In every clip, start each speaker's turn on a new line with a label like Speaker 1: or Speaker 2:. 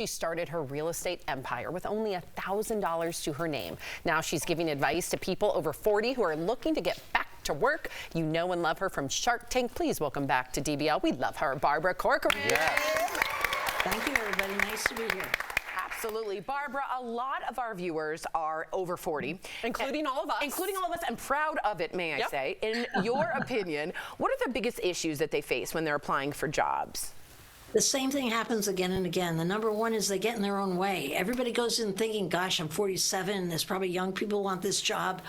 Speaker 1: she started her real estate empire with only $1,000 to her name. Now she's giving advice to people over 40 who are looking to get back to work. You know and love her from Shark Tank. Please welcome back to DBL. We love her, Barbara Corcoran.
Speaker 2: Yes.
Speaker 3: Thank you, everybody. Nice to be here.
Speaker 2: Absolutely. Barbara, a lot of our viewers are over 40.
Speaker 1: Including all of us.
Speaker 2: Including all of us, and proud of it, may I say. In your opinion, what are the biggest issues that they face when they're applying for jobs?
Speaker 3: The same thing happens again and again. The number one is they get in their own way. Everybody goes in thinking, gosh, I'm 47. There's probably young people who want this job.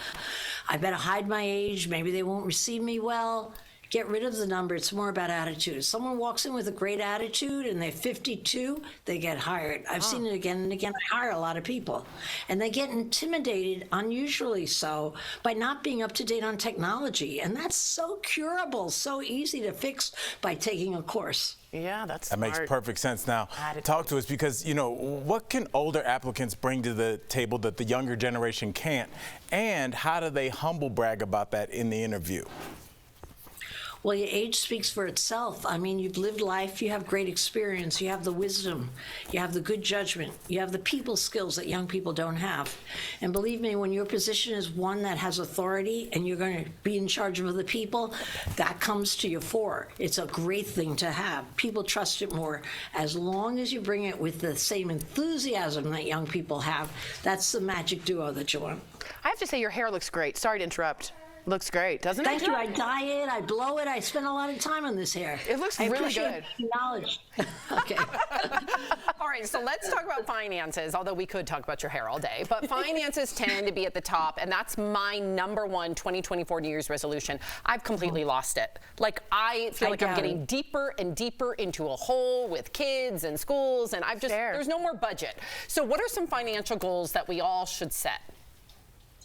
Speaker 3: I better hide my age. Maybe they won't receive me well. Get rid of the number. It's more about attitude. If someone walks in with a great attitude and they're 52, they get hired. I've seen it again and again. I hire a lot of people. And they get intimidated, unusually so, by not being up to date on technology. And that's so curable, so easy to fix by taking a course.
Speaker 2: Yeah, that's
Speaker 4: That
Speaker 2: smart.
Speaker 4: makes perfect sense. Now, talk to us, because, you know, what can older applicants bring to the table that the younger generation can't? And how do they humble brag about that in the interview?
Speaker 3: Well, your age speaks for itself. I mean, you've lived life, you have great experience, you have the wisdom, you have the good judgment, you have the people skills that young people don't have. And believe me, when your position is one that has authority and you're going to be in charge of other people, that comes to your fore. It's a great thing to have. People trust it more. As long as you bring it with the same enthusiasm that young people have, that's the magic duo that you want.
Speaker 2: I have to say, your hair looks great. Sorry to interrupt. Looks great, doesn't it?
Speaker 3: Thank you. I dye it, I blow it, I spend a lot of time on this hair.
Speaker 2: It looks
Speaker 3: I
Speaker 2: really
Speaker 3: appreciate
Speaker 2: good.
Speaker 3: Knowledge. Okay.
Speaker 1: All right, so let's talk about finances, although we could talk about your hair all day. But finances tend to be at the top, and that's my number one 2024 New Year's resolution. I've completely lost it. Like, I feel like I'm getting deeper and deeper into a hole with kids and schools, and there's no more budget. So what are some financial goals that we all should set?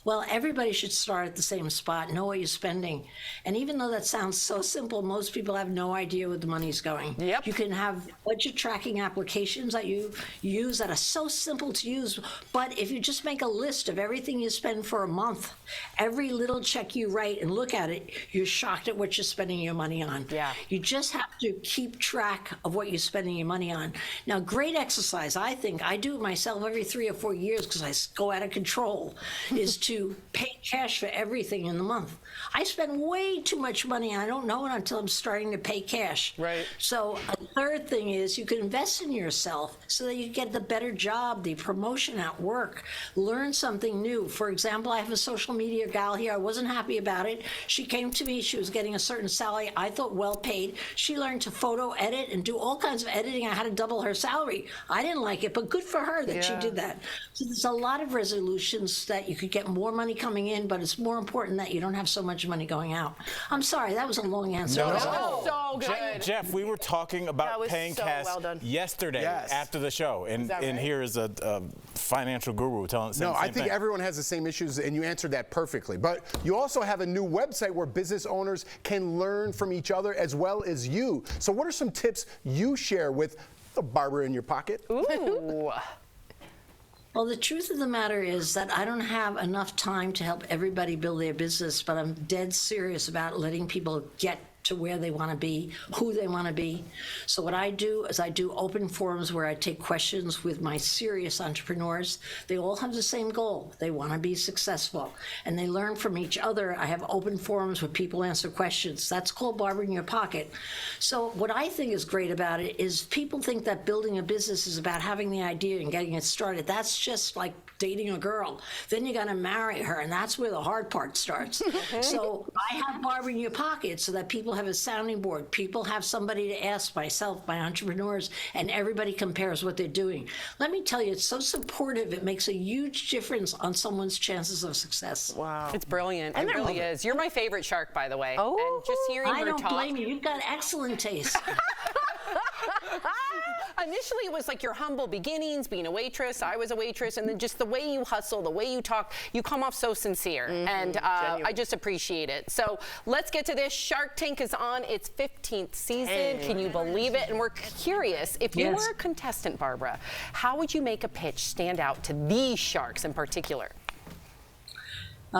Speaker 3: Well, everybody should start at the same spot, know what you're spending. And even though that sounds so simple, most people have no idea where the money's going.
Speaker 1: Yep.
Speaker 3: You can have budget tracking applications that you use that are so simple to use, but if you just make a list of everything you spend for a month, every little check you write and look at it, you're shocked at what you're spending your money on.
Speaker 1: Yeah.
Speaker 3: You just have to keep track of what you're spending your money on. Now, great exercise, I think, I do it myself every 3 or 4 years because I go out of control, is to pay cash for everything in the month. I spend way too much money, and I don't know it until I'm starting to pay cash.
Speaker 1: Right.
Speaker 3: So a third thing is you can invest in yourself so that you get the better job, the promotion at work, learn something new. For example, I have a social media gal here. I wasn't happy about it. She came to me. She was getting a certain salary I thought well paid. She learned to photo edit and do all kinds of editing. I had to double her salary. I didn't like it, but good for her that she did that. So there's a lot of resolutions that you could get more money coming in, but it's more important that you don't have so much money going out. I'm sorry, that was a long answer.
Speaker 4: No,
Speaker 1: That was so good.
Speaker 4: Jeff, we were talking about paying cash yesterday after the show, and here is a financial guru telling us.
Speaker 5: No, I think everyone has the same issues, and you answered that perfectly. But you also have a new website where business owners can learn from each other as well as you. So what are some tips you share with the Barbara in your pocket?
Speaker 1: Ooh.
Speaker 3: Well, the truth of the matter is that I don't have enough time to help everybody build their business, but I'm dead serious about letting people get to where they want to be, who they want to be. So what I do is I do open forums where I take questions with my serious entrepreneurs. They all have the same goal. They want to be successful, and they learn from each other. I have open forums where people answer questions. That's called Barbara in Your Pocket. So what I think is great about it is people think that building a business is about having the idea and getting it started. That's just like dating a girl. Then you got to marry her, and that's where the hard part starts. So I have Barbara in Your Pocket so that people have a sounding board. People have somebody to ask, myself, my entrepreneurs, and everybody compares what they're doing. Let me tell you, it's so supportive. It makes a huge difference on someone's chances of success.
Speaker 2: Wow.
Speaker 1: It's brilliant. It really is. You're my favorite shark, by the way.
Speaker 2: Oh.
Speaker 1: And just hearing
Speaker 3: I
Speaker 1: her
Speaker 3: don't
Speaker 1: talk.
Speaker 3: blame you. You've got excellent taste.
Speaker 1: Initially, it was like your humble beginnings, being a waitress. I was a waitress, and then just the way you hustle, the way you talk, you come off so sincere, and I just appreciate it. So let's get to this. Shark Tank is on its 15th season. Can you believe it? And we're curious, if you were a contestant, Barbara, how would you make a pitch stand out to these sharks in particular?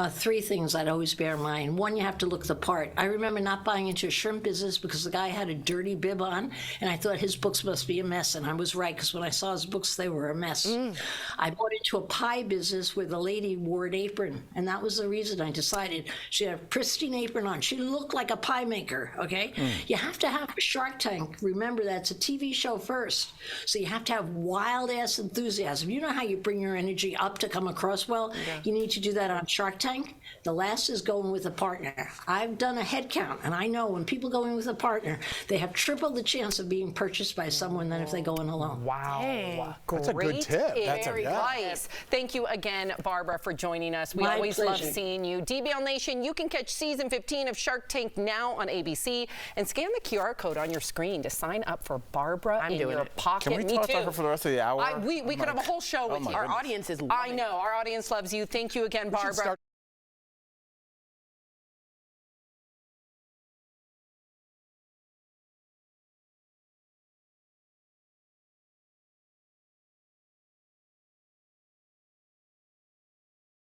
Speaker 3: Three things I'd always bear in mind. One, you have to look the part. I remember not buying into a shrimp business because the guy had a dirty bib on, and I thought his books must be a mess, and I was right, because when I saw his books, they were a mess. I bought into a pie business where the lady wore an apron, and that was the reason I decided. She had a pristine apron on. She looked like a pie maker, okay? You have to have a Shark Tank. Remember, that's a TV show first. So you have to have wild-ass enthusiasm. You know how you bring your energy up to come across well? You need to do that on Shark Tank. The last is going with a partner. I've done a head count, and I know when people go in with a partner, they have triple the chance of being purchased by someone than if they go in alone.
Speaker 1: Wow.
Speaker 5: That's a good tip.
Speaker 4: That's a-
Speaker 1: Very
Speaker 4: yeah.
Speaker 1: nice. Thank you again, Barbara, for joining us. We
Speaker 3: My
Speaker 1: always love
Speaker 3: pleasure.
Speaker 1: seeing you. DBL Nation, you can catch season 15 of Shark Tank now on ABC and scan the QR code on your screen to sign up for Barbara in
Speaker 2: doing
Speaker 1: your
Speaker 2: it.
Speaker 1: pocket.
Speaker 4: Can we
Speaker 1: Me
Speaker 4: talk
Speaker 1: too.
Speaker 4: to her for the rest of the hour?
Speaker 1: We could have a whole show with
Speaker 4: my
Speaker 1: you.
Speaker 2: Our
Speaker 4: goodness.
Speaker 2: audience is
Speaker 1: I know. Our audience loves you. Thank you again, Barbara.
Speaker 5: start